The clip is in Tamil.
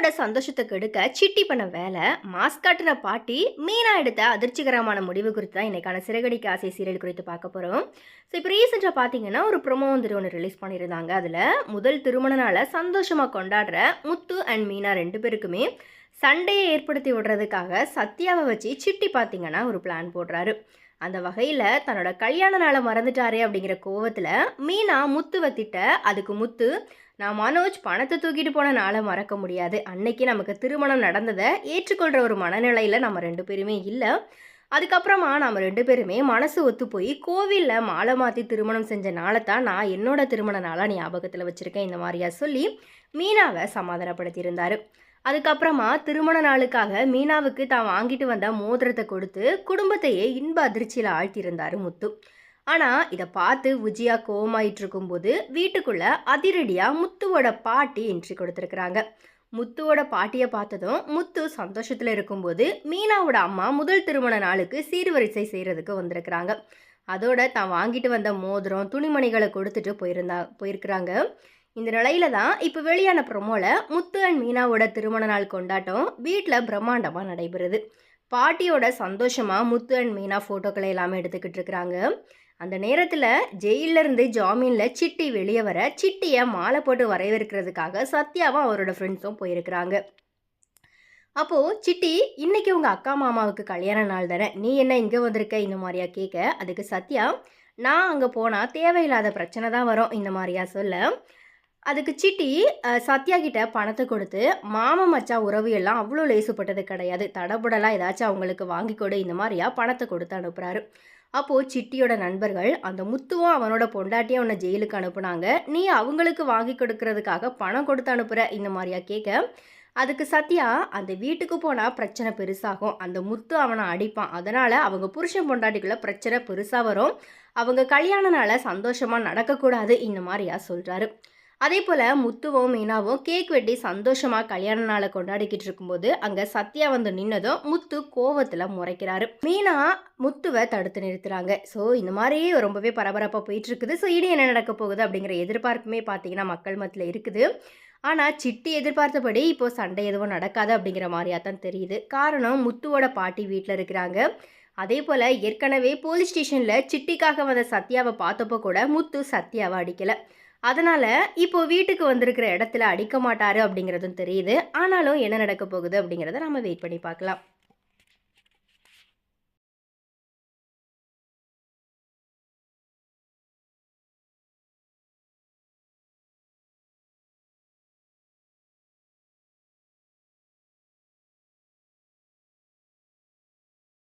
மீனாவோட சந்தோஷத்தை கெடுக்க சிட்டி பண்ண வேலை, மாஸ் காட்டுன பாட்டி, மீனா எடுத்த அதிர்ச்சிகரமான முடிவு குறித்து தான் இன்னைக்கான சிறகடிக்க ஆசை சீரியல் குறித்து பார்க்க போகிறோம். ஸோ இப்போ ரீசெண்டாக பார்த்தீங்கன்னா ஒரு ப்ரொமோ வந்துட்டு ஒன்று ரிலீஸ் பண்ணியிருந்தாங்க. அதில் முதல் திருமண நாளை சந்தோஷமாக கொண்டாடுற முத்து அண்ட் மீனா ரெண்டு பேருக்குமே சண்டையை ஏற்படுத்தி விடுறதுக்காக சத்யாவை வச்சு சிட்டி பார்த்தீங்கன்னா ஒரு பிளான் போடுறாரு. அந்த வகையில் தன்னோட கல்யாண நாளை மறந்துட்டாரே அப்படிங்கிற கோவத்தில் மீனா முத்துவை திட்ட, அதுக்கு முத்து, நான் மனோஜ் பணத்தை தூக்கிட்டு போன நாளை மறக்க முடியாது, அன்னைக்கு நமக்கு திருமணம் நடந்ததை ஏற்றுக்கொள்கிற ஒரு மனநிலையில் நம்ம ரெண்டு பேருமே இல்லை, அதுக்கப்புறமா நம்ம ரெண்டு பேருமே மனசு ஒத்து போய் கோவிலில் மாலை மாற்றி திருமணம் செஞ்ச நாளை தான் நான் என்னோட திருமண நாளாக ஞாபகத்தில் வச்சுருக்கேன், இந்த மாதிரியா சொல்லி மீனாவை சமாதானப்படுத்தியிருந்தார். அதுக்கப்புறமா திருமண நாளுக்காக மீனாவுக்கு தான் வாங்கிட்டு வந்த மோதிரத்தை கொடுத்து குடும்பத்தையே இன்ப அதிர்ச்சியில் ஆழ்த்தியிருந்தார் முத்து. ஆனால் இதை பார்த்து விஜயா கோவமாயிட்டு இருக்கும்போது வீட்டுக்குள்ள அதிரடியாக முத்துவோட பாட்டி என்ட்ரி கொடுத்துருக்குறாங்க. முத்துவோட பாட்டியை பார்த்ததும் முத்து சந்தோஷத்தில் இருக்கும்போது மீனாவோட அம்மா முதல் திருமண நாளுக்கு சீர்வரிசை செய்கிறதுக்கு வந்திருக்கிறாங்க. அதோட தான் வாங்கிட்டு வந்த மோதிரம் துணிமணிகளை கொடுத்துட்டு போயிருக்கிறாங்க. இந்த நிலையில தான் இப்போ வெளியான ப்ரொமோல முத்து அண்ட் மீனாவோட திருமண நாள் கொண்டாட்டம் வீட்டில் பிரம்மாண்டமாக நடைபெறுது. பாட்டியோட சந்தோஷமாக முத்து அண்ட் மீனா ஃபோட்டோக்களை எல்லாமே எடுத்துக்கிட்டு இருக்கிறாங்க. அந்த நேரத்தில் ஜெயிலிருந்து ஜாமீனில் சிட்டி வெளியே வர சிட்டியை மாலை போட்டு வரவேற்கிறதுக்காக சத்யாவும் அவரோட ஃப்ரெண்ட்ஸும் போயிருக்கிறாங்க. அப்போது சிட்டி, இன்னைக்கு உங்கள் அக்கா மாமாவுக்கு கல்யாண நாள் தானே, நீ என்ன இங்கே வந்திருக்க இந்த மாதிரியா கேட்க, அதுக்கு சத்யா, நான் அங்கே போனால் தேவையில்லாத பிரச்சனை தான் வரும் இந்த மாதிரியா சொல்ல, அதுக்கு சிட்டி சத்யா கிட்ட பணத்தை கொடுத்து, மாமா மச்சா உறவு எல்லாம் அவ்வளோ லேசுப்பட்டது கிடையாது, தடபுடலாம் ஏதாச்சும் அவங்களுக்கு வாங்கி கொடு இந்த மாதிரியா பணத்தை கொடுத்து அனுப்புகிறாரு. அப்போது சிட்டியோட நண்பர்கள், அந்த முத்துவும் அவனோட பொண்டாட்டியும் அவனை ஜெயிலுக்கு அனுப்புனாங்க, நீ அவங்களுக்கு வாங்கி கொடுக்கறதுக்காக பணம் கொடுத்து அனுப்புகிற இந்த மாதிரியா கேட்க, அதுக்கு சத்யா, அந்த வீட்டுக்கு போனால் பிரச்சனை பெருசாகும், அந்த முத்து அவனை அடிப்பான், அதனால் அவங்க புருஷன் பொண்டாட்டிக்குள்ளே பிரச்சனை பெருசாக வரும், அவங்க கல்யாணனால சந்தோஷமாக நடக்கக்கூடாது இந்த மாதிரியா சொல்கிறாரு. அதே போல் முத்துவும் மீனாவும் கேக் வெட்டி சந்தோஷமாக கல்யாண நாளை கொண்டாடிக்கிட்டு இருக்கும்போது அங்கே சத்யா வந்து நின்னதும் முத்து கோவத்தில் முறைக்கிறாரு. மீனா முத்துவை தடுத்து நிறுத்துறாங்க. ஸோ இந்த மாதிரி ரொம்பவே பரபரப்பாக போயிட்டுருக்குது. ஸோ இனி என்ன நடக்க போகுது அப்படிங்கிற எதிர்பார்ப்புமே பார்த்தீங்கன்னா மக்கள் மத்தியில் இருக்குது. ஆனால் சிட்டி எதிர்பார்த்தபடி இப்போது சண்டை எதுவும் நடக்காது அப்படிங்கிற மாதிரியாக தான் தெரியுது. காரணம் முத்துவோட பாட்டி வீட்டில் இருக்கிறாங்க. அதே போல் ஏற்கனவே போலீஸ் ஸ்டேஷனில் சிட்டிக்காக வந்த சத்யாவை பார்த்தப்போ கூட முத்து சத்யாவை அடிக்கலை. அதனால் இப்போது வீட்டுக்கு வந்திருக்கிற இடத்துல அடிக்க மாட்டார் அப்படிங்கிறதும் தெரியுது. ஆனாலும் என்ன நடக்க போகுது அப்படிங்கிறத நம்ம வெயிட் பண்ணி பார்க்கலாம்.